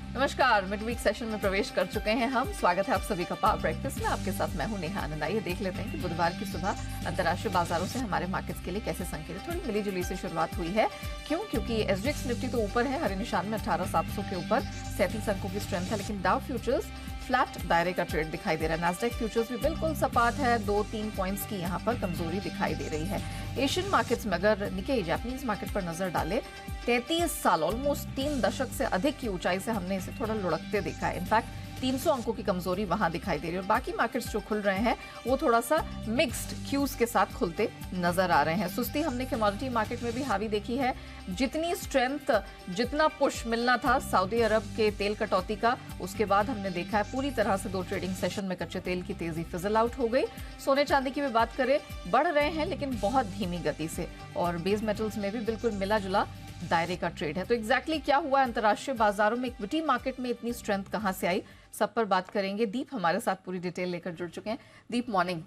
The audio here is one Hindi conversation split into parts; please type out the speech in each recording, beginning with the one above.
नमस्कार, मिड वीक सेशन में प्रवेश कर चुके हैं हम। स्वागत है आप सभी का पावर ब्रेकफास्ट में। आपके साथ मैं हूं नेहा आनंद। आइए देख लेते हैं कि बुधवार की सुबह अंतर्राष्ट्रीय बाजारों से हमारे मार्केट्स के लिए कैसे संकेत। थोड़ी मिली जुली से शुरुआत हुई है। क्योंकि SGX निफ्टी तो ऊपर है, हरे निशान में 18,700 के ऊपर 37 अंकों की स्ट्रेंथ है, लेकिन डाउ फ्यूचर्स फ्लैट दायरे का ट्रेड दिखाई दे रहा है। नैस्डैक फ्यूचर्स भी बिल्कुल सपाट है, 2-3 पॉइंट्स की यहाँ पर कमजोरी दिखाई दे रही है। एशियन मार्केट्स में अगर निकेई जापानीज मार्केट पर नजर डाले, 33 साल ऑलमोस्ट 3 दशक से अधिक की ऊंचाई से हमने इसे थोड़ा लुढ़कते देखा है। इनफैक्ट 300 अंकों की कमजोरी वहां दिखाई दे रही है और बाकी मार्केट्स जो खुल रहे हैं वो थोड़ा सा मिक्स्ड क्यूज के साथ खुलते नजर आ रहे हैं। सुस्ती हमने कमोडिटी मार्केट में भी हावी देखी है। जितनी स्ट्रेंथ, जितना पुश मिलना था सऊदी अरब के तेल कटौती का, उसके बाद हमने देखा है पूरी तरह से 2 ट्रेडिंग सेशन में कच्चे तेल की तेजी फिजल आउट हो गई। सोने चांदी की भी बात करें, बढ़ रहे हैं लेकिन बहुत धीमी गति से, और बेस मेटल्स में भी बिल्कुल मिला जुला दायरे का ट्रेड है। तो एग्जैक्टली क्या हुआ अंतर्राष्ट्रीय बाजारों में, इक्विटी मार्केट में इतनी स्ट्रेंथ कहां से आई, सब पर बात करेंगे। दीप हमारे साथ पूरी डिटेल लेकर जुड़ चुके हैं। दीप, मॉर्निंग।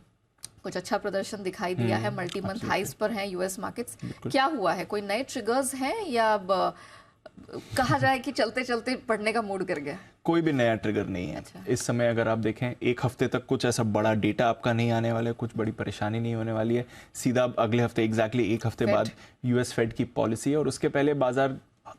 कुछ अच्छा प्रदर्शन दिखाई दिया है, मल्टी मंथ हाइज पर हैं यूएस मार्केट्स। क्या हुआ है, कोई नए ट्रिगर्स हैं या कहा जाए कि चलते चलते पढ़ने का मूड कर गया? कोई भी नया ट्रिगर नहीं है। अच्छा। इस समय अगर आप देखें, एक हफ्ते तक कुछ ऐसा बड़ा डेटा आपका नहीं आने वाला है, कुछ बड़ी परेशानी नहीं होने वाली है। सीधा अगले हफ्ते एग्जैक्टली एक हफ्ते बाद यूएस फेड की पॉलिसी है, और उसके पहले बाजार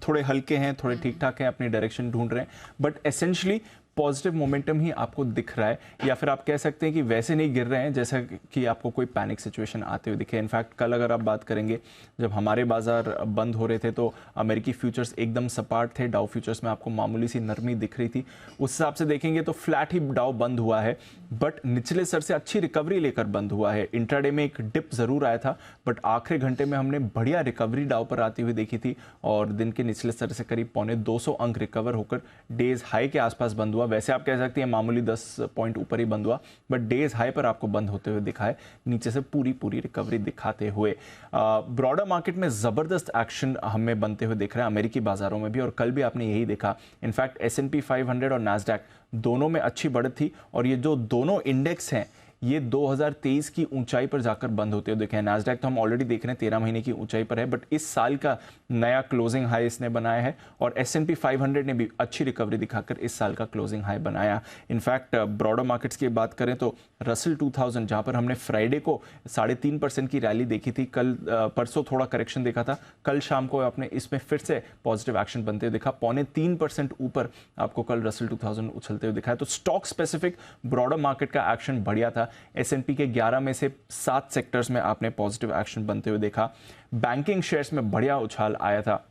थोड़े हल्के हैं, थोड़े ठीक ठाक हैं, अपनी डायरेक्शन ढूंढ रहे हैं, बट एसेंशियली पॉजिटिव मोमेंटम ही आपको दिख रहा है, या फिर आप कह सकते हैं कि वैसे नहीं गिर रहे हैं जैसा कि आपको कोई पैनिक सिचुएशन आते हुए दिखे। इनफैक्ट कल अगर आप बात करेंगे, जब हमारे बाजार बंद हो रहे थे तो अमेरिकी फ्यूचर्स एकदम सपाट थे, डाउ फ्यूचर्स में आपको मामूली सी नरमी दिख रही थी। उस हिसाब से देखेंगे तो फ्लैट ही डाउ बंद हुआ है, बट निचले स्तर से अच्छी रिकवरी लेकर बंद हुआ है। इंट्राडे में एक डिप जरूर आया था, बट आखिरी घंटे में हमने बढ़िया रिकवरी डाउ पर आती हुई देखी थी, और दिन के निचले स्तर से करीब 250 अंक रिकवर होकर डेज हाई के आसपास बंद हुआ। वैसे आप कह सकते हैं मामूली 10 पॉइंट ऊपर ही बंद हुआ, बट डेज हाई पर आपको बंद होते हुए दिखा है, नीचे से पूरी रिकवरी दिखाते हुए। ब्रॉडर मार्केट में जबरदस्त एक्शन हमें बनते हुए दिख रहा है, अमेरिकी बाजारों में भी, और कल भी आपने यही देखा। इनफैक्ट S&P 500 और नैस्डैक दोनों में अच्छी बढ़त थी, और ये जो दोनों इंडेक्स हैं ये 2023 की ऊंचाई पर जाकर बंद होते हुए दिखे हैं। नैस्डैक तो हम ऑलरेडी देख रहे हैं 13 महीने की ऊंचाई पर है, बट इस साल का नया क्लोजिंग हाई इसने बनाया है, और S&P 500 ने भी अच्छी रिकवरी दिखाकर इस साल का क्लोजिंग हाई बनाया। इनफैक्ट ब्रॉडर मार्केट्स की बात करें तो रसल 2000, जहां पर हमने फ्राइडे को 3.5% की रैली देखी थी, कल परसों थोड़ा करेक्शन देखा था, कल शाम को आपने इसमें फिर से पॉजिटिव एक्शन बनते हुए देखा। 0.25% ऊपर आपको कल रसल 2000 उछलते हुए दिखा है। तो स्टॉक स्पेसिफिक ब्रॉडर मार्केट का एक्शन बढ़िया था। S&P के 11 में से 7 सेक्टर्स में आपने पॉजिटिव एक्शन बनते हुए देखा। बैंकिंग शेयर्स में बढ़िया उछाल आया था,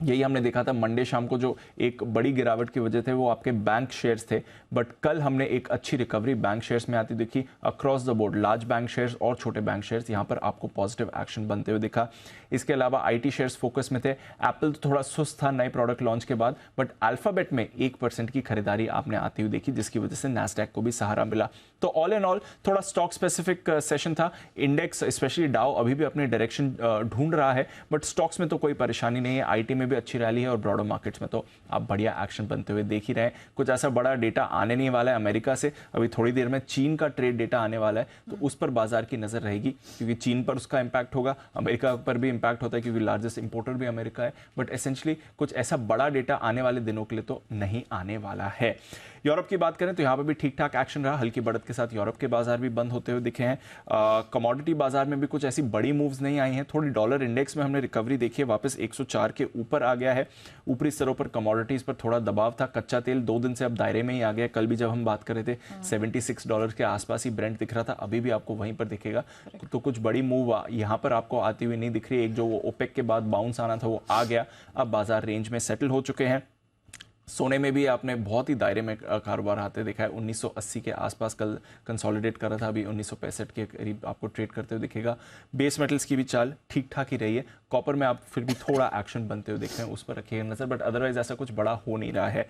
यही हमने देखा था मंडे शाम को, जो एक बड़ी गिरावट की वजह थे वो आपके बैंक शेयर्स थे, बट कल हमने एक अच्छी रिकवरी बैंक शेयर्स में आती देखी across the board. Large bank shares और छोटे बैंक शेयर्स यहां पर आपको पॉजिटिव एक्शन बनते हुए दिखा। इसके अलावा IT शेयर्स फोकस में थे। एप्पल तो थोड़ा सुस्त था नए प्रोडक्ट लॉन्च के बाद, बट अल्फाबेट में 1% की खरीदारी आपने आती हुई देखी, जिसकी वजह से नैस्डैक को भी सहारा मिला। तो ऑल इन ऑल थोड़ा स्टॉक स्पेसिफिक सेशन था। इंडेक्स स्पेशली डाउ अभी भी अपनी डायरेक्शन ढूंढ रहा है, बट स्टॉक्स में तो कोई परेशानी नहीं है। IT में भी अच्छी रैली है, और ब्रॉडर मार्केट्स में तो आप बढ़िया एक्शन बनते हुए देख ही रहे हैं। कुछ ऐसा बड़ा डेटा आने नहीं वाला है अमेरिका से, अभी थोड़ी देर में चीन का ट्रेड डेटा आने वाला है, तो उस पर बाजार की नजर रहेगी, क्योंकि चीन पर उसका इंपैक्ट होगा, अमेरिका पर भी इंपैक्ट होता है क्योंकि लार्जेस्ट इंपोर्टर भी अमेरिका है, बट एसेंशियली कुछ ऐसा बड़ा डेटा आने वाले दिनों के लिए तो नहीं आने वाला है। यूरोप की बात करें तो यहाँ पर भी ठीक ठाक एक्शन रहा, हल्की बढ़त के साथ यूरोप के बाजार भी बंद होते हुए दिखे हैं। कमोडिटी बाजार में भी कुछ ऐसी बड़ी मूव्स नहीं आई हैं। थोड़ी डॉलर इंडेक्स में हमने रिकवरी देखी है, वापस 104 के ऊपर आ गया है। ऊपरी स्तरों पर कमोडिटीज पर थोड़ा दबाव था। कच्चा तेल 2 दिन से अब दायरे में ही आ गया। कल भी जब हम बात कर रहे थे $76 के आसपास ही ब्रेंट दिख रहा था, अभी भी आपको वहीं पर दिखेगा। तो कुछ बड़ी मूव यहाँ पर आपको आती हुई नहीं दिख रही। एक जो वो ओपेक के बाद बाउंस आना था वो आ गया, अब बाजार रेंज में सेटल हो चुके हैं। सोने में भी आपने बहुत ही दायरे में कारोबार आते देखा है। 1980 के आसपास कल कंसोलिडेट कर रहा था, अभी 1965 के करीब आपको ट्रेड करते हुए दिखेगा। बेस मेटल्स की भी चाल ठीक ठाक ही रही है। कॉपर में आप फिर भी थोड़ा एक्शन बनते हुए देख रहे हैं, उस पर रखिएगा नजर, बट अदरवाइज ऐसा कुछ बड़ा हो नहीं रहा है।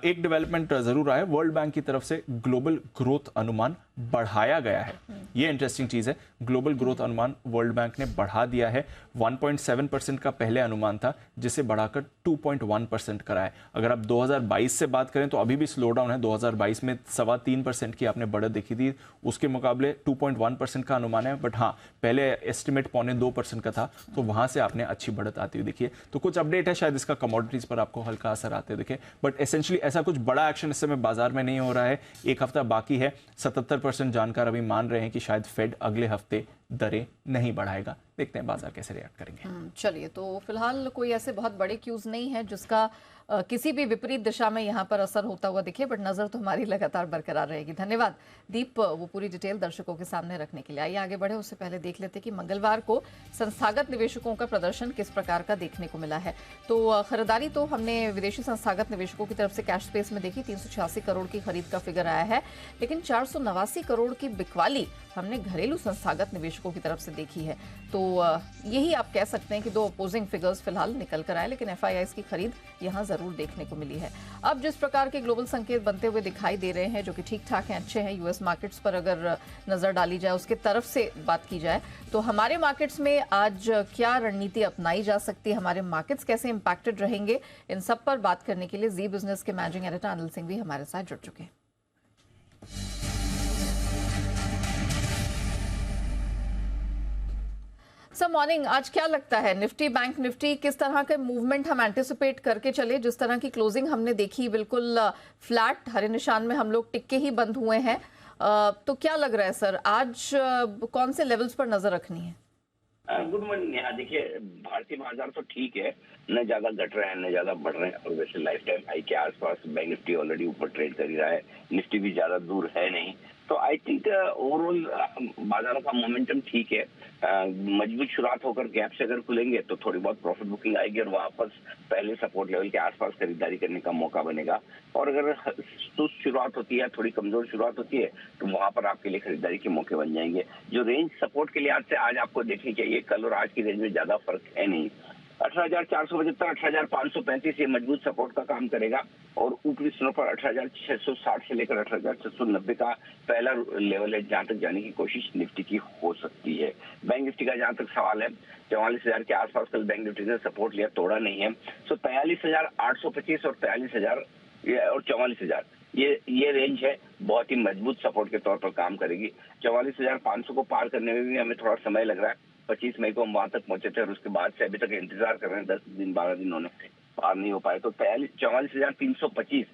एक डेवलपमेंट जरूर आया, वर्ल्ड बैंक की तरफ से ग्लोबल ग्रोथ अनुमान बढ़ाया गया है। ये इंटरेस्टिंग चीज है, ग्लोबल ग्रोथ अनुमान वर्ल्ड बैंक ने बढ़ा दिया है। 1.7% का पहले अनुमान था, जिसे बढ़ाकर 2.1% करा है। अगर आप 2022 से बात करें तो अभी भी स्लो डाउन है। 2022 में 3.25% की आपने बढ़त देखी थी, उसके मुकाबले 2.1% का अनुमान है, बट हाँ पहले एस्टिमेट 1.25% का था, तो वहां से आपने अच्छी बढ़त आती हुई देखी है। तो कुछ अपडेट है शायद इसका कमोडिटीज पर आपको हल्का असर आते हुए दिखे, बट एसेंशियली ऐसा कुछ बड़ा एक्शन इस समय बाजार में नहीं हो रहा है। एक हफ्ता बाकी है। 77% जानकार अभी मान रहे हैं कि शायद फेड अगले हफ्ते दरें नहीं बढ़ाएगा। देखते हैं बाजार कैसे रिएक्ट करेंगे। चलिए, तो फिलहाल कोई ऐसे बहुत बड़े क्यूज नहीं है जिसका किसी भी विपरीत दिशा में यहाँ पर असर होता हुआ दिखे, बट नजर तो हमारी लगातार बरकरार रहेगी। धन्यवाद दीप, वो पूरी डिटेल दर्शकों के सामने रखने के लिए। आइए आगे बढ़े, उससे पहले देख लेते कि मंगलवार को संस्थागत निवेशकों का प्रदर्शन किस प्रकार का देखने को मिला है। तो खरीदारी तो हमने विदेशी संस्थागत निवेशकों की तरफ से कैश स्पेस में देखी, 386 करोड़ की खरीद का फिगर आया है, लेकिन 489 करोड़ की बिकवाली हमने घरेलू संस्थागत निवेशकों की तरफ से देखी है। तो यही आप कह सकते हैं कि दो अपोजिंग फिगर्स फिलहाल निकल कर आए, लेकिन एफआईआईज की खरीद यहां जरूर देखने को मिली है। अब जिस प्रकार के ग्लोबल संकेत बनते हुए दिखाई दे रहे हैं, जो कि ठीक ठाक हैं, अच्छे हैं, यूएस मार्केट्स पर अगर नजर डाली जाए, उसके तरफ से बात की जाए, तो हमारे मार्केट्स में आज क्या रणनीति अपनाई जा सकती है, हमारे मार्केट्स कैसे इंपैक्टेड रहेंगे, इन सब पर बात करने के लिए जी बिजनेस के मैनेजिंग एडिटर अनिल सिंह भी हमारे साथ जुड़ चुके हैं। सर मॉर्निंग, आज क्या लगता है निफ्टी बैंक निफ्टी किस तरह के मूवमेंट हम एंटिसिपेट करके चले? जिस तरह की क्लोजिंग हमने देखी, बिल्कुल फ्लैट हरे निशान में हम लोग टिक्के ही बंद हुए हैं, तो क्या लग रहा है सर आज कौन से लेवल्स पर नजर रखनी है? Good morning Neha. देखिए, भारतीय बाजार तो ठीक है, न ज्यादा घट रहे हैं न ज्यादा बढ़ रहे हैं, और वैसे लाइफ टाइम हाई के आसपास बैंक निफ्टी ऑलरेडी ऊपर ट्रेड कर ही रहा है, निफ्टी भी ज्यादा दूर है नहीं। तो आई थिंक ओवरऑल बाजारों का मोमेंटम ठीक है। मजबूत शुरुआत होकर गैप से अगर खुलेंगे तो थोड़ी बहुत प्रॉफिट बुकिंग आएगी और वापस पहले सपोर्ट लेवल के आसपास खरीदारी करने का मौका बनेगा। और अगर सुस्त शुरुआत होती है, थोड़ी कमजोर शुरुआत होती है, तो वहां पर आपके लिए खरीदारी के मौके बन जाएंगे। जो रेंज सपोर्ट के लिहाज से आज आपको देखनी चाहिए, कल और आज की रेंज में ज्यादा फर्क है नहीं। 18,475, 18,535 ये मजबूत सपोर्ट का काम करेगा, और ऊपरी स्थानों पर 18,660 से लेकर 18,690 का पहला लेवल है जहां तक जाने की कोशिश निफ्टी की हो सकती है। बैंक निफ्टी का जहां तक सवाल है, 44,000 के आसपास कल बैंक निफ्टी ने सपोर्ट लिया, तोड़ा नहीं है। सो 43,825 और 43,000 और 44,000 ये रेंज है, बहुत ही मजबूत सपोर्ट के तौर पर काम करेगी। 44,500 को पार करने में भी हमें थोड़ा समय लग रहा है। 25 मई को हम वहां तक पहुंचे थे और उसके बाद से अभी तक इंतजार कर रहे हैं, 10 दिन 12 दिन होने पार नहीं हो पाए। तो 44,325,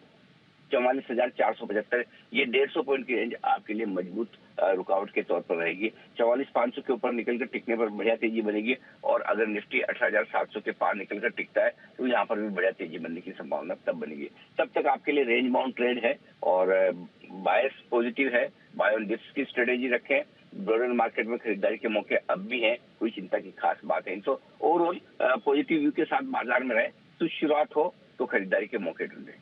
44,475, ये 150 पॉइंट की रेंज आपके लिए मजबूत रुकावट के तौर पर रहेगी। 44,500 के ऊपर निकलकर टिकने पर बढ़िया तेजी बनेगी, और अगर निफ्टी 18,700 के पार निकलकर टिकता है तो यहाँ पर भी बढ़िया तेजी बनने की संभावना तब बनेगी। तब तक आपके लिए रेंज बाउंड ट्रेड है और बायस पॉजिटिव है। बाय ऑन डिप्स की स्ट्रेटेजी रखें। ब्रॉडर मार्केट में खरीदारी के मौके अब भी हैं, कोई चिंता की खास बात है। तो ओवरऑल पॉजिटिव व्यू के साथ बाजार में रहे, तो शुरुआत हो तो खरीदारी के मौके ढूंढें।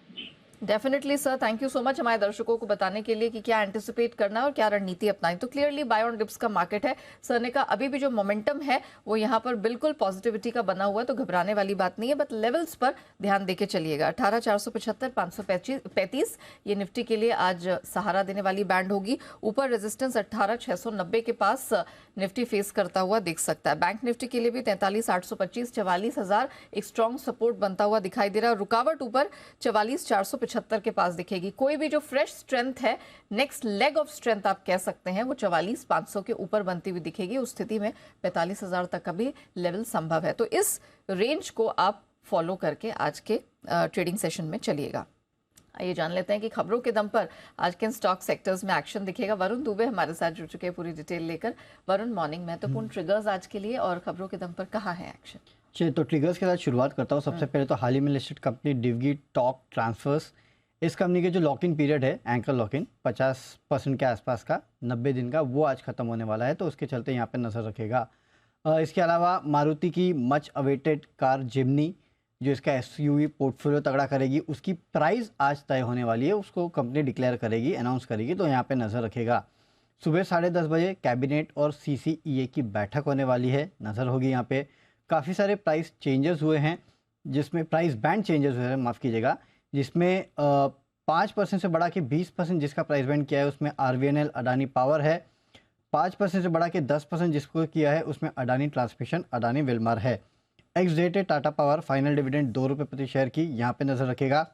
Definitely sir, thank you so much हमारे दर्शकों को बताने के लिए कि क्या एंटिसिपेट करना है और क्या रणनीति अपनाएं। तो क्लियरली बाय ऑन डिप्स का मार्केट है। सर ने कहा अभी भी जो मोमेंटम है वो यहाँ पर बिल्कुल पॉजिटिविटी का बना हुआ है, तो घबराने वाली बात नहीं है, बट लेवल्स पर ध्यान देके चलिएगा। 18,475, 535 ये निफ्टी के लिए आज सहारा देने वाली बैंड होगी। ऊपर रेजिस्टेंस 18,690 के पास निफ्टी फेस करता हुआ दिख सकता है। बैंक निफ्टी के लिए भी 43,825, 44,000 एक स्ट्रॉन्ग सपोर्ट बनता हुआ दिखाई दे रहा है। रुकावट ऊपर 44,475 के पास दिखेगी। कोई भी जो फ्रेश स्ट्रेंथ है, नेक्स्ट लेग ऑफ स्ट्रेंथ आप कह सकते हैं, वो 44,500 के ऊपर बनती हुई दिखेगी। उस स्थिति में 45,000 तक का भी लेवल संभव है। तो इस रेंज को आप फॉलो करके आज के ट्रेडिंग सेशन में चलिएगा। ये जान लेते हैं कि खबरों के दम पर आज के स्टॉक सेक्टर्स में एक्शन दिखेगा। वरुण दुबे हमारे साथ जुड़ चुके हैं पूरी डिटेल लेकर। वरुण मॉर्निंग, महत्वपूर्ण ट्रिगर्स आज के लिए और खबरों के दम पर कहाँ है एक्शन? चलिए, तो ट्रिगर्स के साथ शुरुआत करता हूँ। सबसे पहले तो हाल ही में लिस्टेड कंपनी डिवगी टॉक ट्रांसफर्स, इस कंपनी के जो लॉक इन पीरियड है, एंकर लॉक इन 50% के आसपास का, 90 दिन का, वो आज खत्म होने वाला है, तो उसके चलते यहाँ पे नज़र रखेगा। इसके अलावा मारुति की मच अवेटेड कार जिम्नी, जो इसका एसयूवी पोर्टफोलियो तगड़ा करेगी, उसकी प्राइस आज तय होने वाली है, उसको कंपनी डिक्लेयर करेगी, अनाउंस करेगी, तो यहाँ पे नज़र रखेगा। सुबह 10:30 बजे कैबिनेट और CCEA की बैठक होने वाली है, नज़र होगी यहाँ पे। काफ़ी सारे प्राइस चेंजेस हुए हैं, जिसमें प्राइस बैंड चेंजेस हुए हैं, माफ़ कीजिएगा, जिसमें 5% से बढ़ा के 20% जिसका प्राइस बैंड किया है उसमें RVNL अडानी पावर है। 5% से बढ़ा के 10% जिसको किया है उसमें अडानी ट्रांसमिशन, अडानी विल्मार है। एक्स डेट है टाटा पावर, फाइनल डिविडेंड 2 रुपये प्रति शेयर की, यहाँ पे नज़र रखेगा।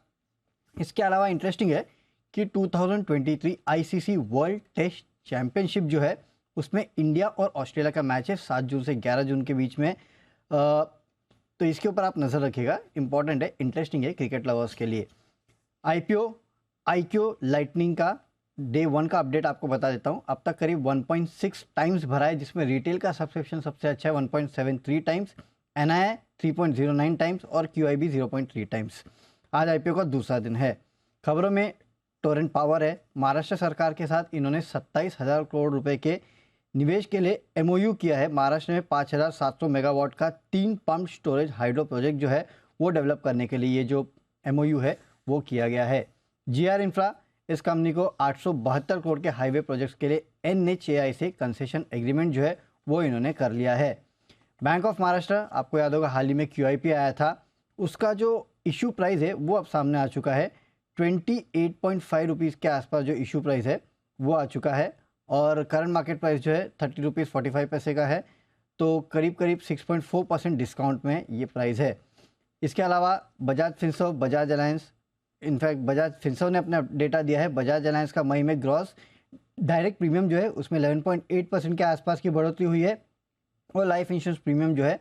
इसके अलावा इंटरेस्टिंग है कि 2023 आईसीसी वर्ल्ड टेस्ट चैंपियनशिप जो है उसमें इंडिया और ऑस्ट्रेलिया का मैच है 7 जून से 11 जून के बीच में। तो इसके ऊपर आप नज़र रखिएगा, इंपॉर्टेंट है, इंटरेस्टिंग है क्रिकेट लवर्स के लिए। आईक्यू लाइटनिंग का डे 1 का अपडेट आपको बता देता हूँ। अब तक करीब 1.6 टाइम्स भरा है, जिसमें रिटेल का सब्सक्रिप्शन सबसे अच्छा है 1.73 टाइम्स, एनआई 3.09 टाइम्स और क्यूआईबी 0.3 टाइम्स। आज आईपीओ का दूसरा दिन है। खबरों में टोरेंट पावर है। महाराष्ट्र सरकार के साथ इन्होंने 27,000 करोड़ रुपए के निवेश के लिए एमओयू किया है। महाराष्ट्र में 5,700 मेगावाट का 3 पंप स्टोरेज हाइड्रो प्रोजेक्ट जो है वो डेवलप करने के लिए ये जो एमओयू है वो किया गया है। जीआर इंफ्रा, इस कंपनी को 872 करोड़ के हाईवे प्रोजेक्ट्स के लिए एनएचएआई से कंसेशन एग्रीमेंट जो है वो इन्होंने कर लिया है। बैंक ऑफ महाराष्ट्र, आपको याद होगा हाल ही में क्यूआईपी आया था, उसका जो इशू प्राइस है वो अब सामने आ चुका है। 28.5 रुपीज़ के आसपास जो इशू प्राइस है वो आ चुका है और करंट मार्केट प्राइस जो है 30 रुपीज़ 45 पैसे का है। तो करीब करीब 6.4% डिस्काउंट में ये प्राइस है। इसके अलावा Bajaj Finserv, Bajaj alliance, in fact Bajaj Finserv ने अपना डेटा दिया है। बजाज अलायंस का मई में ग्रॉस डायरेक्ट प्रीमियम जो है उसमें 11.8% के आसपास की बढ़ोतरी हुई है और लाइफ इंश्योरेंस प्रीमियम जो है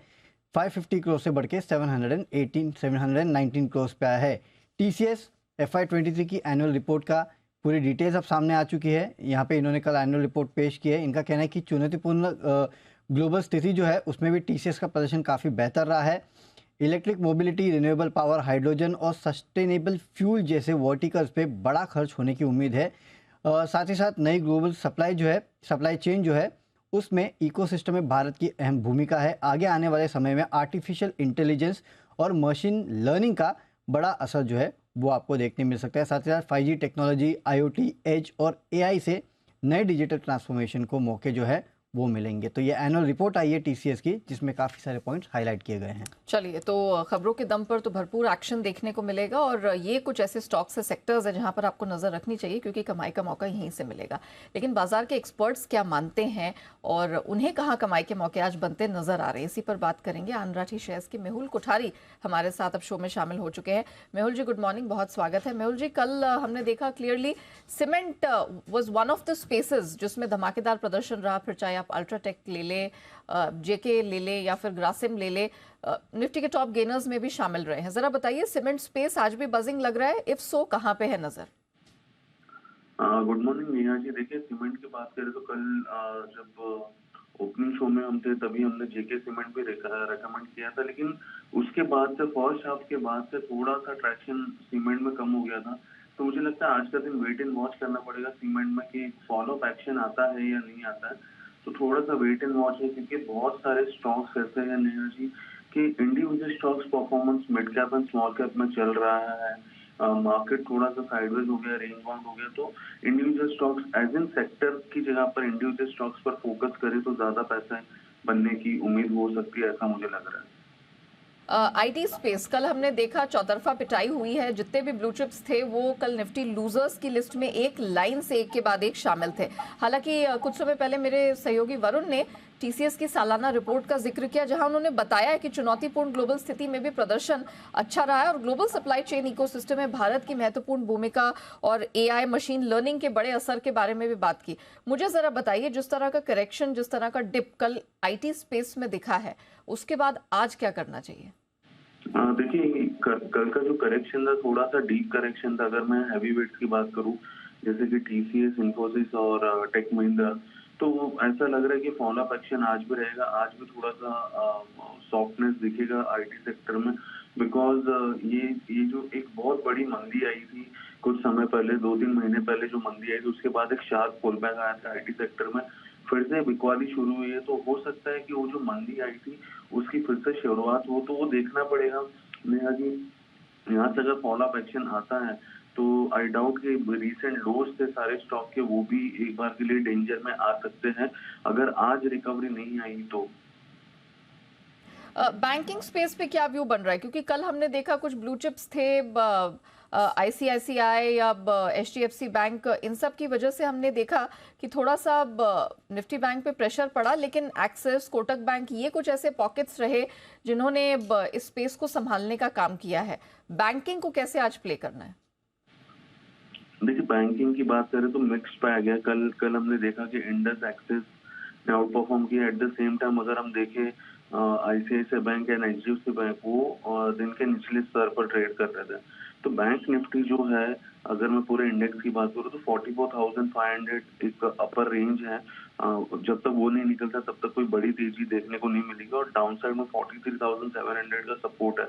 550 करोड़ से बढ़ के 719 करोड़ पे आया है। टीसीएस FY23 की एनुअल रिपोर्ट का पूरी डिटेल्स अब सामने आ चुकी है। यहाँ पे इन्होंने कल एनुअल रिपोर्ट पेश की है। इनका कहना है कि चुनौतीपूर्ण ग्लोबल स्थिति जो है उसमें भी टीसीएस का प्रदर्शन काफ़ी बेहतर रहा है। Electric mobility, renewable power, hydrogen और सस्टेनेबल फ्यूल जैसे वर्टिकल्स पे बड़ा खर्च होने की उम्मीद है। साथ ही साथ नई ग्लोबल सप्लाई चेन जो है उसमें इकोसिस्टम में भारत की अहम भूमिका है। आगे आने वाले समय में आर्टिफिशियल इंटेलिजेंस और मशीन लर्निंग का बड़ा असर जो है वो आपको देखने मिल सकता है। साथ ही साथ 5G टेक्नोलॉजी, IoT, एज और AI से नए डिजिटल ट्रांसफॉर्मेशन को मौके जो है वो मिलेंगे। तो ये एनुअल रिपोर्ट आई है टीसीएस की, जिसमें काफ़ी सारे पॉइंट्स हाईलाइट किए गए हैं। चलिए, तो खबरों के दम पर तो भरपूर एक्शन देखने को मिलेगा और ये कुछ ऐसे स्टॉक्स है, सेक्टर्स है जहां पर आपको नजर रखनी चाहिए क्योंकि कमाई का मौका यहीं से मिलेगा। लेकिन बाजार के एक्सपर्ट्स क्या मानते हैं और उन्हें कहाँ कमाई के मौके आज बनते नजर आ रहे हैं, इसी पर बात करेंगे। अनराठी शेयर्स की मेहुल कोठारी हमारे साथ अब शो में शामिल हो चुके हैं। मेहुल जी, गुड मॉर्निंग, बहुत स्वागत है। मेहुल जी, कल हमने देखा clearly cement was one of the spaces जिसमें धमाकेदार प्रदर्शन रहा। फिर चाहे आप अल्ट्राटेक ले ले, जेके ले ले या फिर ग्रासिम ले ले, निफ्टी के टॉप गेनर्स में भी शामिल रहे हैं। जरा बताइए, सीमेंट स्पेस आज भी बजिंग लग रहा है? इफ सो, कहां पे है नजर? Good morning Neha ji. देखिए, सीमेंट की बात करें तो कल जब ओपनिंग शो में हम थे तभी हमने जेके सीमेंट भी रेकमेंड किया था, लेकिन उसके बाद से फर्स्ट हाफ के बाद से थोड़ा सा ट्रैक्शन सीमेंट में कम हो गया था। तो मुझे लगता है आज का दिन वेट एंड वॉच करना पड़ेगा सीमेंट में कि फॉलो अप एक्शन आता है या नहीं आता है। तो थोड़ा सा वेट एंड वॉच है क्योंकि बहुत सारे स्टॉक्स ऐसे हैं नेहा जी कि individual stocks performance mid cap and small cap में चल रहा है। मार्केट थोड़ा सा साइडवेज हो गया, रेंज बाउंड हो गया। तो individual stocks as in sector की जगह पर इंडिविजुअल स्टॉक्स पर फोकस करें तो ज्यादा पैसा बनने की उम्मीद हो सकती है, ऐसा मुझे लग रहा है। आईटी स्पेस, कल हमने देखा चौतरफा पिटाई हुई है। जितने भी ब्लू चिप्स थे वो कल निफ्टी लूजर्स की लिस्ट में एक लाइन से एक के बाद एक शामिल थे। हालांकि कुछ समय पहले मेरे सहयोगी वरुण ने टीसीएस की सालाना रिपोर्ट का जिक्र किया, जहां उन्होंने बताया है कि चुनौतीपूर्ण ग्लोबल स्थिति में भी प्रदर्शन अच्छा रहा है और ग्लोबल सप्लाई चेन इकोसिस्टम में भारत की महत्वपूर्ण भूमिका और एआई, मशीन लर्निंग के बड़े असर के बारे में भी बात की। मुझे जरा बताइए, जिस तरह का करेक्शन, जिस तरह का डिप कल आईटी स्पेस में दिखा है, उसके बाद आज क्या करना चाहिए? देखिए, कल का जो करेक्शन था थोड़ा सा डीप करेक्शन था। अगर मैं हैवी वेट्स की बात करूं जैसे कि टीसीएस, इन्फोसिस और टेक महिंद्रा, तो ऐसा लग रहा है कि फॉलो अप एक्शन आज भी रहेगा। आज भी थोड़ा सा सॉफ्टनेस दिखेगा आईटी सेक्टर में, बिकॉज ये जो एक बहुत बड़ी मंदी आई थी कुछ समय पहले, 2-3 महीने पहले जो मंदी आई थी, उसके बाद एक शार्प पुल बैक आया था आईटी सेक्टर में, फिर से बिकवाली शुरू हुई है। तो हो सकता है कि वो जो मंदी आई थी उसकी फिर से शुरुआत हो, तो वो देखना पड़ेगा नेहा जी। यहाँ से अगर फॉलो अप एक्शन आता है तो आई डाउट कि रिसेंट लोज थे सारे स्टॉक के, वो भी एक बार के लिए डेंजर में आ सकते हैं अगर आज रिकवरी नहीं आई तो। बैंकिंग स्पेस पे क्या व्यू बन रहा है? क्योंकि कल हमने देखा कुछ ब्लू चिप्स थे, ICICI या HDFC बैंक, इन सब की वजह से हमने देखा कि थोड़ा सा निफ्टी बैंक पे प्रेशर पड़ा, लेकिन एक्सिस, कोटक बैंक, ये कुछ ऐसे पॉकेट्स रहे जिन्होंने इस स्पेस को संभालने का काम किया है। बैंकिंग को कैसे आज प्ले करना है? देखिए बैंकिंग की बात करें तो मिक्स बैग है। कल हमने देखा कि इंडस एक्सिस ने आउट परफॉर्म किया। एट द सेम टाइम अगर हम देखें ICICI bank and HDFC bank वो दिन के निचले स्तर पर ट्रेड कर रहे थे। तो बैंक निफ्टी जो है अगर मैं पूरे इंडेक्स की बात करूँ तो 44,500 एक अपर रेंज है। जब तक वो नहीं निकलता तब तक कोई बड़ी तेजी देखने को नहीं मिलेगी और डाउन साइड में 43,700 का सपोर्ट है।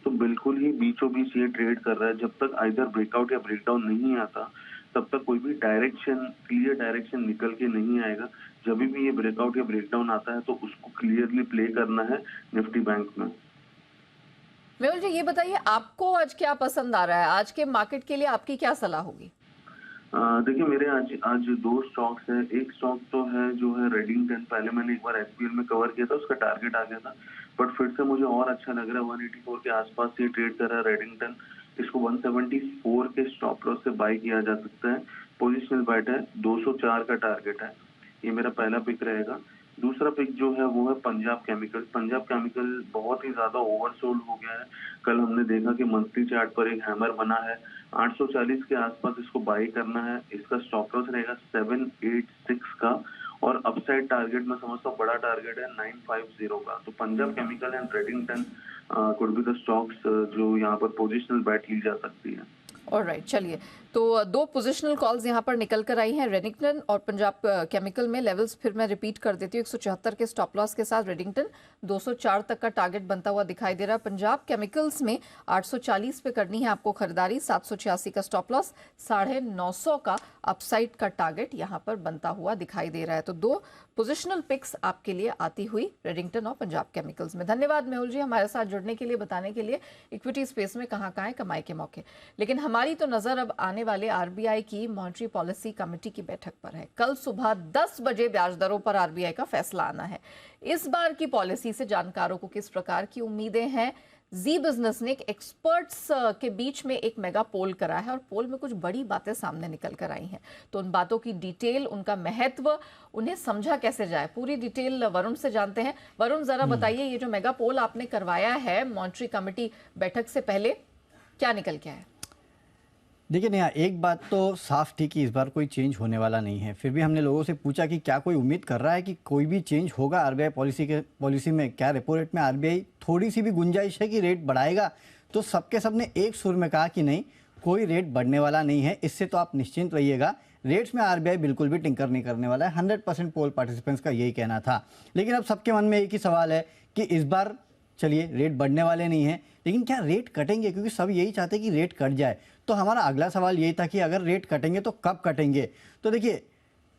तो बिल्कुल ही बीचों बीच ये ट्रेड कर रहा है। जब तक आइदर ब्रेकआउट या ब्रेकडाउन नहीं आता तब तक कोई भी क्लियर डायरेक्शन निकल के नहीं आएगा। जब भी ये ब्रेकआउट या ब्रेकडाउन आता है तो उसको क्लियरली प्ले करना है निफ्टी बैंक में। मेहुल जी, ये बताइए आपको आज क्या पसंद आ रहा है? आज के मार्केट के लिए आपकी क्या सलाह होगी? देखिए मेरे आज दो स्टॉक्स है। एक स्टॉक तो है जो है रेडिंगटन। पहले मैंने एक बार एसपीएल में कवर किया था, उसका टारगेट आ गया था, बट फिर से मुझे और अच्छा लग रहा है। 184 के आसपास ये ट्रेड कर रहा है रेडिंगटन। इसको 174 के स्टॉप लॉस से बाय किया जा सकता है। पोजिशनल बाइट है, 204 का टारगेट है। ये मेरा पहला पिक रहेगा। दूसरा पिक जो है वो है पंजाब केमिकल। पंजाब केमिकल बहुत ही ज्यादा ओवरसोल्ड हो गया है। कल हमने देखा कि मंथली चार्ट पर एक हैमर बना है। 840 के आसपास इसको बाई करना है। इसका स्टॉप लॉस रहेगा 786 का और अपसाइड टारगेट मैं समझता हूँ बड़ा टारगेट है 950 का। तो Punjab chemical and Redington could be the stocks जो यहाँ पर पोजिशनल बैट ली जा सकती है। ऑलराइट, चलिए तो दो पोजिशनल कॉल्स यहाँ पर निकल कर आई हैं, रेडिंगटन और पंजाब केमिकल में। लेवल्स फिर मैं रिपीट कर देती हूँ। 174 के स्टॉप लॉस के साथ रेडिंगटन 204 तक का टारगेट बनता हुआ दिखाई दे रहा है। पंजाब केमिकल्स में 840 पे करनी है आपको खरीदारी, 786 का स्टॉप लॉस, 950 का अपसाइड का टारगेट यहाँ पर बनता हुआ दिखाई दे रहा है। तो दो पोजिशनल पिक्स आपके लिए आती हुई रेडिंगटन और पंजाब केमिकल्स में। धन्यवाद मेहुल जी हमारे साथ जुड़ने के लिए, बताने के लिए इक्विटी स्पेस में कहाँ है कमाई के मौके। लेकिन हमारी तो नजर अब आने वाले आरबीआई की मॉनेटरी पॉलिसी कमेटी की बैठक पर है। कल सुबह 10 बजे ब्याज दरों पर आरबीआई का फैसला आना है। इस बार की पॉलिसी से जानकारों को किस प्रकार की उम्मीदें हैं? जी बिजनेस ने एक एक्सपर्ट्स के बीच में एक मेगा पोल करा है और पोल में कुछ बड़ी बातें सामने निकल कर आई हैं। तो उन बातों की डिटेल, उनका महत्व, उन्हें समझा कैसे जाए, पूरी डिटेल वरुण से जानते हैं। वरुण, जरा बताइए, ये जो मेगा पोल आपने करवाया है मॉनेटरी कमेटी बैठक से पहले, क्या निकल के आया? देखिए नेहा, एक बात तो साफ थी कि इस बार कोई चेंज होने वाला नहीं है। फिर भी हमने लोगों से पूछा कि क्या कोई उम्मीद कर रहा है कि कोई भी चेंज होगा आरबीआई पॉलिसी में? क्या रेपो रेट में आरबीआई थोड़ी सी भी गुंजाइश है कि रेट बढ़ाएगा? तो सबके सब ने एक सुर में कहा कि नहीं, कोई रेट बढ़ने वाला नहीं है। इससे तो आप निश्चिंत रहिएगा, रेट्स में आरबीआई बिल्कुल भी टिंकर नहीं करने वाला है। 100% पोल पार्टिसिपेंट्स का यही कहना था। लेकिन अब सबके मन में एक ही सवाल है कि इस बार चलिए रेट बढ़ने वाले नहीं हैं, लेकिन क्या रेट कटेंगे? क्योंकि सब यही चाहते हैं कि रेट कट जाए। तो हमारा अगला सवाल यही था कि अगर रेट कटेंगे तो कब कटेंगे? तो देखिए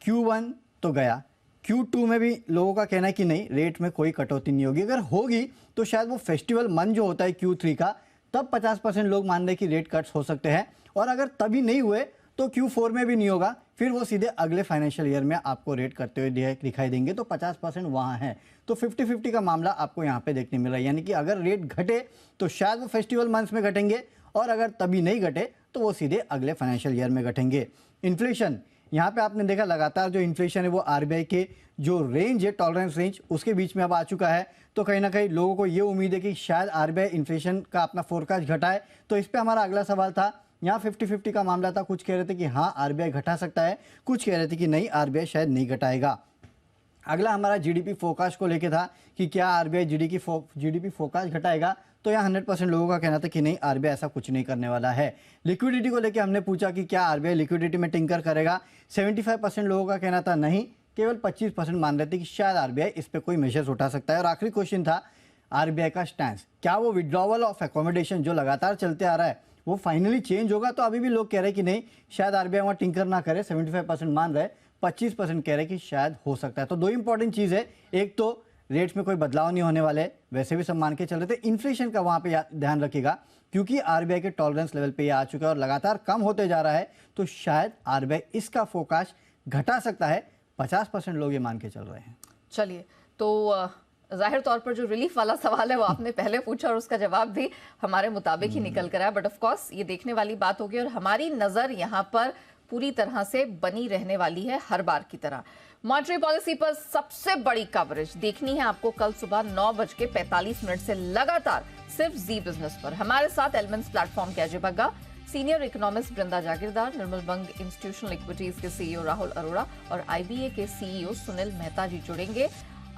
Q1 तो गया, Q2 में भी लोगों का कहना है कि नहीं, रेट में कोई कटौती नहीं होगी। अगर होगी तो शायद वो फेस्टिवल मंथ जो होता है Q3 का, तब 50% लोग मान रहे हैं कि रेट कट्स हो सकते हैं। और अगर तभी नहीं हुए तो Q4 में भी नहीं होगा, फिर वो सीधे अगले फाइनेंशियल ईयर में आपको रेट करते हुए दिखाई देंगे। तो 50% वहाँ है। तो 50-50 का मामला आपको यहाँ पे देखने मिल रहा है। यानी कि अगर रेट घटे तो शायद वो फेस्टिवल मंथ्स में घटेंगे और अगर तभी नहीं घटे तो वो सीधे अगले फाइनेंशियल ईयर में घटेंगे। इन्फ्लेशन, यहाँ पे आपने देखा लगातार जो इन्फ्लेशन है वो आरबीआई के जो रेंज है, टॉलरेंस रेंज, उसके बीच में अब आ चुका है। तो कहीं ना कहीं लोगों को ये उम्मीद है कि शायद आरबीआई इन्फ्लेशन का अपना फोरकास्ट घटाए। तो इस पर हमारा अगला सवाल था। यहाँ 50-50 का मामला था। कुछ कह रहे थे कि हाँ आरबीआई घटा सकता है, कुछ कह रहे थे कि नहीं, आरबीआई शायद नहीं घटाएगा। अगला हमारा जीडीपी फोरकास्ट को लेके था कि क्या आरबीआई जीडीपी फोरकास्ट घटाएगा? तो यहाँ 100% लोगों का कहना था कि नहीं, आरबीआई ऐसा कुछ नहीं करने वाला है। लिक्विडिटी को लेके हमने पूछा कि क्या आरबीआई लिक्विडिटी में टिंकर करेगा? 75% लोगों का कहना था नहीं, केवल 25% मान रहे थे कि शायद आरबीआई इस पर कोई मेजर्स उठा सकता है। और आखिरी क्वेश्चन था आरबीआई का स्टैंस, क्या वो विड्रॉवल ऑफ अकोमोडेशन जो लगातार चलते आ रहा है वो फाइनली चेंज होगा? तो अभी भी लोग कह रहे हैं कि नहीं, शायद आरबीआई वहाँ टिंकर ना करे। 75% मान रहे, 25% कह रहे हैं कि शायद हो सकता है। तो दो इंपॉर्टेंट चीज़ है, एक तो रेट्स में कोई बदलाव नहीं होने वाले, वैसे भी सब मान के चल रहे थे। इन्फ्लेशन का वहाँ पे ध्यान रखिएगा, क्योंकि आरबीआई के टॉलरेंस लेवल पे ये आ चुका है और लगातार कम होते जा रहा है। तो शायद आरबीआई इसका फोरकास्ट घटा सकता है। 50% लोग ये मान के चल रहे हैं। चलिए, तो जाहिर तौर पर जो रिलीफ वाला सवाल है वो आपने पहले पूछा और उसका जवाब भी हमारे मुताबिक ही निकल कर आया। बट ऑफ कोर्स ये देखने वाली बात होगी और हमारी नजर यहाँ पर पूरी तरह से बनी रहने वाली है हर बार की तरह। मॉनेटरी पॉलिसी पर सबसे बड़ी कवरेज देखनी है आपको कल सुबह 9:45 से लगातार सिर्फ जी बिजनेस पर। हमारे साथ एलिमेंट्स प्लेटफॉर्म के अजय बग्गा, सीनियर इकोनॉमिस्ट बृंदा जागीरदार, निर्मल बंग इंस्टीट्यूशनल इक्विटीज के सीईओ राहुल अरोड़ा और IBA के सीईओ सुनील मेहता जी जुड़ेंगे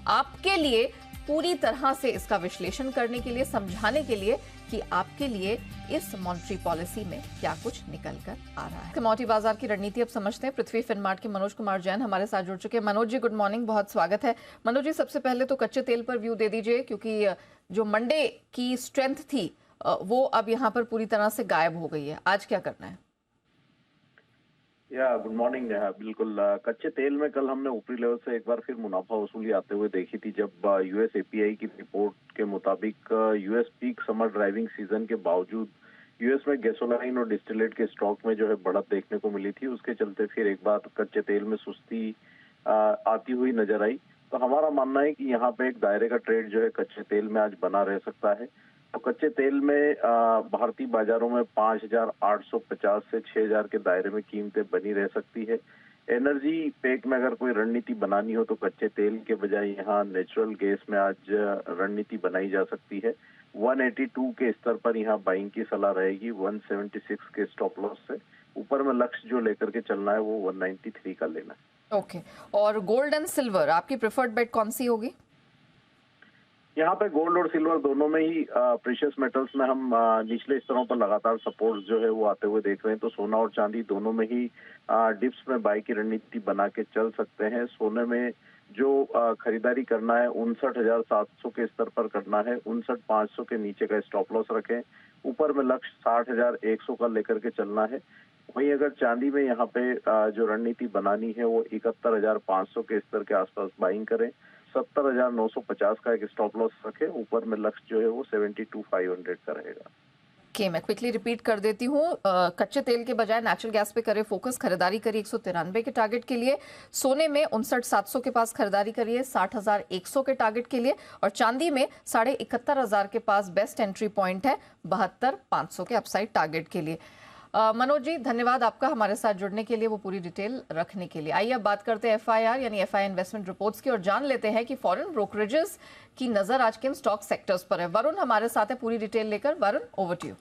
आपके लिए पूरी तरह से इसका विश्लेषण करने के लिए, समझाने के लिए कि आपके लिए इस मॉनेटरी पॉलिसी में क्या कुछ निकल कर आ रहा है। कमोडिटी बाजार की रणनीति अब समझते हैं। पृथ्वी फिनमार्ट के मनोज कुमार जैन हमारे साथ जुड़ चुके हैं। मनोज जी, गुड मॉर्निंग, बहुत स्वागत है। मनोज जी, सबसे पहले तो कच्चे तेल पर व्यू दे दीजिए, क्योंकि जो मंडे की स्ट्रेंथ थी वो अब यहाँ पर पूरी तरह से गायब हो गई है। आज क्या करना है? Good morning Neha. बिल्कुल, कच्चे तेल में कल हमने ऊपरी लेवल से एक बार फिर मुनाफा वसूली आते हुए देखी थी, जब यूएस API की रिपोर्ट के मुताबिक US peak summer driving season के बावजूद यूएस में गैसोलाइन और डिस्टिलेट के स्टॉक में जो है बढ़त देखने को मिली थी। उसके चलते फिर एक बार कच्चे तेल में सुस्ती आती हुई नजर आई। तो हमारा मानना है कि यहाँ पे एक दायरे का ट्रेड जो है कच्चे तेल में आज बना रह सकता है। तो कच्चे तेल में भारतीय बाजारों में 5,850 से 6,000 के दायरे में कीमतें बनी रह सकती है। एनर्जी पैक में अगर कोई रणनीति बनानी हो तो कच्चे तेल के बजाय यहाँ नेचुरल गैस में आज रणनीति बनाई जा सकती है। 182 के स्तर पर यहाँ बाइंग की सलाह रहेगी, 176 के स्टॉप लॉस से। ऊपर में लक्ष्य जो लेकर के चलना है वो 193 का लेना है। ओके, और गोल्ड एंड सिल्वर आपकी प्रेफर्ड बेट कौन सी होगी? यहाँ पे गोल्ड और सिल्वर दोनों में ही प्रीशियस मेटल्स में हम निचले स्तरों पर लगातार सपोर्ट जो है वो आते हुए देख रहे हैं। तो सोना और चांदी दोनों में ही डिप्स में बाई की रणनीति बना के चल सकते हैं। सोने में जो खरीदारी करना है 59,700 के स्तर पर करना है, 59,500 के नीचे का स्टॉप लॉस रखें। ऊपर में लक्ष्य 60,100 का लेकर के चलना है। वहीं अगर चांदी में यहाँ पे जो रणनीति बनानी है वो 71,500 के स्तर के आसपास बाइंग करें, 70,950 का एक स्टॉप लॉस रखे। ऊपर में लक्ष्य जो है वो 72,500 का रहेगा। Okay, मैं क्विकली रिपीट कर देती हूँ। कच्चे तेल के बजाय नेचुरल गैस पे करें फोकस, खरीदारी करिए 193 के टारगेट के लिए। सोने में 59,700 के पास खरीदारी करिए 60,100 के टारगेट के लिए। और चांदी में 71,500 के पास बेस्ट एंट्री पॉइंट है 72,500 के अपसाइड टारगेट के लिए। मनोज जी, धन्यवाद आपका हमारे साथ जुड़ने के लिए, वो पूरी डिटेल रखने के लिए। आइए अब बात करते हैं FIR यानी FI इन्वेस्टमेंट रिपोर्ट्स की, और जान लेते हैं कि फॉरेन ब्रोकरेजेस की नजर आज किन स्टॉक सेक्टर्स पर है। वरुण हमारे साथ है पूरी डिटेल लेकर। Varun, over to you.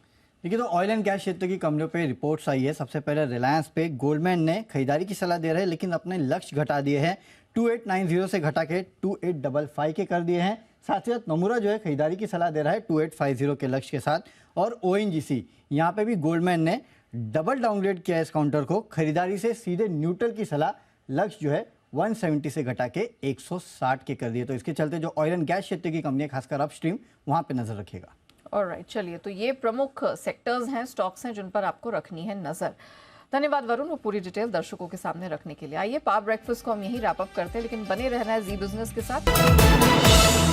देखिए, तो ऑयल एंड गैस क्षेत्र की कंपनियों पे रिपोर्ट्स आई है। सबसे पहले रिलायंस पे गोल्डमैन ने खरीदारी की सलाह दे रहे हैं, लेकिन अपने लक्ष्य घटा दिए हैं। 2890 से घटा के 2855 के कर दिए हैं। साथ ही साथ नमूरा जो है खरीदारी की सलाह दे रहा है 2850 के लक्ष्य के साथ। और ONGC यहाँ पे भी गोल्डमैन ने डबल डाउनग्रेड किया इस काउंटर को, खरीदारी से सीधे न्यूट्रल की सलाह, लक्ष्य जो है 170 से घटा के 160 के कर दिए। तो इसके चलते जो ऑयल एंड गैस क्षेत्र की कंपनी खासकर अपस्ट्रीम, वहां पे नजर रखेगा। ऑलराइट, चलिए, तो ये प्रमुख सेक्टर्स हैं, स्टॉक्स हैं जिन पर आपको रखनी है नजर। धन्यवाद वरुण, वो पूरी डिटेल दर्शकों के सामने रखने के लिए। आइए पावर ब्रेकफास्ट को हम यही रैप अप करते हैं, लेकिन बने रहना है जी बिजनेस के साथ।